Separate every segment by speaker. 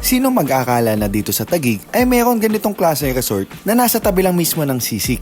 Speaker 1: Sino mag-akala na dito sa Taguig ay mayroon ganitong klase resort na nasa tabi lang mismo ng C6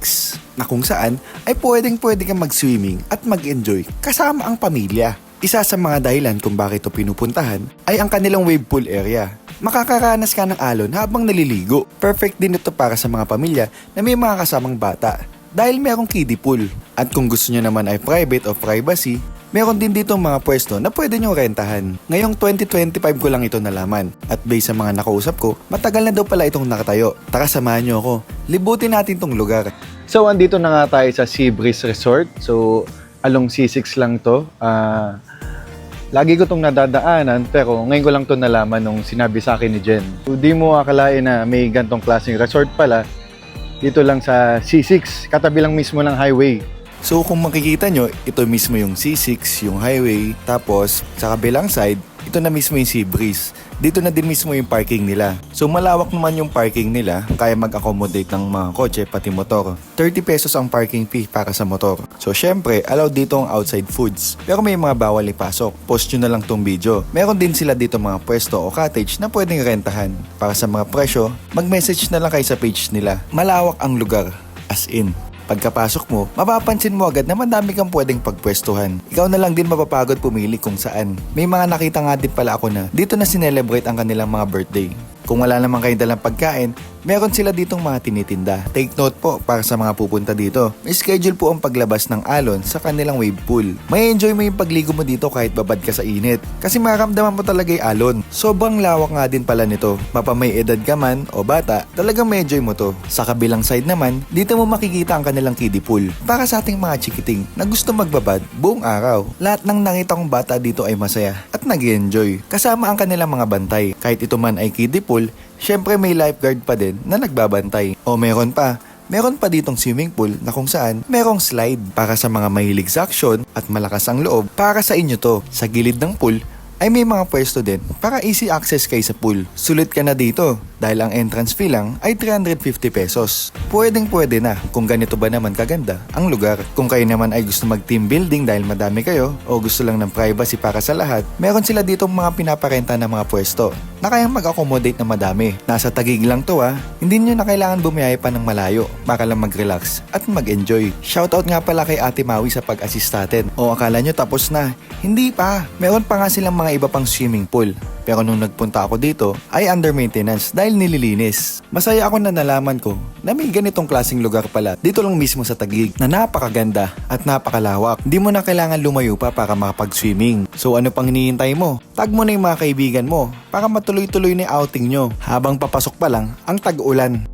Speaker 1: na kung saan ay pwede kang mag-swimming at mag-enjoy kasama ang pamilya. Isa sa mga dahilan kung bakit ito pinupuntahan ay ang kanilang wave pool area. Makakaranas ka ng alon habang naliligo. Perfect din ito para sa mga pamilya na may mga kasamang bata dahil merong kiddie pool. At kung gusto nyo naman ay private o privacy, meron din dito mga pwesto na pwede nyo rentahan. Ngayong 2025 ko lang ito nalaman. At based sa mga nakausap ko, matagal na daw pala itong nakatayo. Tara, samahan nyo ako. Libutin natin tong lugar. So, andito na nga tayo sa Sea Breeze Resort. So, along C6 lang to. Lagi ko itong nadadaanan pero ngayon ko lang to nalaman nung sinabi sa akin ni Jen. So, di mo akalain na may gantong klaseng resort pala dito lang sa C6, katabi lang mismo ng highway. So kung makikita nyo, ito mismo yung C6, yung highway, tapos sa kabilang side, ito na mismo yung Sea Breeze. Dito na din mismo yung parking nila. So malawak naman yung parking nila, kaya mag-accommodate ng mga kotse pati motor. 30 pesos ang parking fee para sa motor. So syempre, allowed dito ang outside foods. Pero may mga bawal ipasok. Post nyo na lang tong video. Meron din sila dito mga pwesto o cottage na pwedeng rentahan. Para sa mga presyo, mag-message na lang kayo sa page nila. Malawak ang lugar, as in. Pagkapasok mo, mapapansin mo agad na madami kang pwedeng pagpwestuhan. Ikaw na lang din mapapagod pumili kung saan. May mga nakita nga din pala ako na dito na sinelebrate ang kanilang mga birthday. Kung wala naman kayong dalang pagkain, meron sila ditong mga tinitinda. Take note po para sa mga pupunta dito. May schedule po ang paglabas ng alon sa kanilang wave pool. May enjoy mo yung pagligo mo dito kahit babad ka sa init. Kasi mararamdaman mo talaga yung alon. Sobrang lawak nga din pala nito. Mapa may edad ka man o bata, talagang may enjoy mo to. Sa kabilang side naman, dito mo makikita ang kanilang kiddie pool. Para sa ating mga chikiting na gusto magbabad buong araw. Lahat ng nakita kong bata dito ay masaya at nag-enjoy. Kasama ang kanilang mga bantay. Kahit ito man ay kiddie pool, syempre may lifeguard pa din na nagbabantay. O meron pa ditong swimming pool na kung saan merong slide para sa mga mahilig sa aksyon at malakas ang loob. Para sa inyo to. Sa gilid ng pool ay may mga pwesto din para easy access kayo sa pool. Sulit ka na dito dahil ang entrance fee lang ay 350 pesos. Pwede na kung ganito ba naman kaganda ang lugar. Kung kayo naman ay gusto mag team building dahil madami kayo o gusto lang ng privacy para sa lahat, meron sila ditong mga pinaparenta na mga pwesto na kayang mag-accommodate na madami. Nasa Taguig lang to hindi nyo na kailangan bumiyahe pa ng malayo para lang mag-relax at mag-enjoy. Shoutout nga pala kay Ate Maui sa pag-assist natin. O akala nyo tapos na? Hindi pa. Meron pa nga silang mga iba pang swimming pool. Pero nung nagpunta ako dito ay under maintenance dahil nililinis. Masaya ako na nalaman ko na may ganitong klaseng lugar pala dito lang mismo sa Taguig na napakaganda at napakalawak. Hindi mo na kailangan lumayo pa para makapag-swimming. So ano pang hinihintay mo? Tag mo na yung mga kaibigan mo para matuloy-tuloy na outing nyo habang papasok pa lang ang tag-ulan.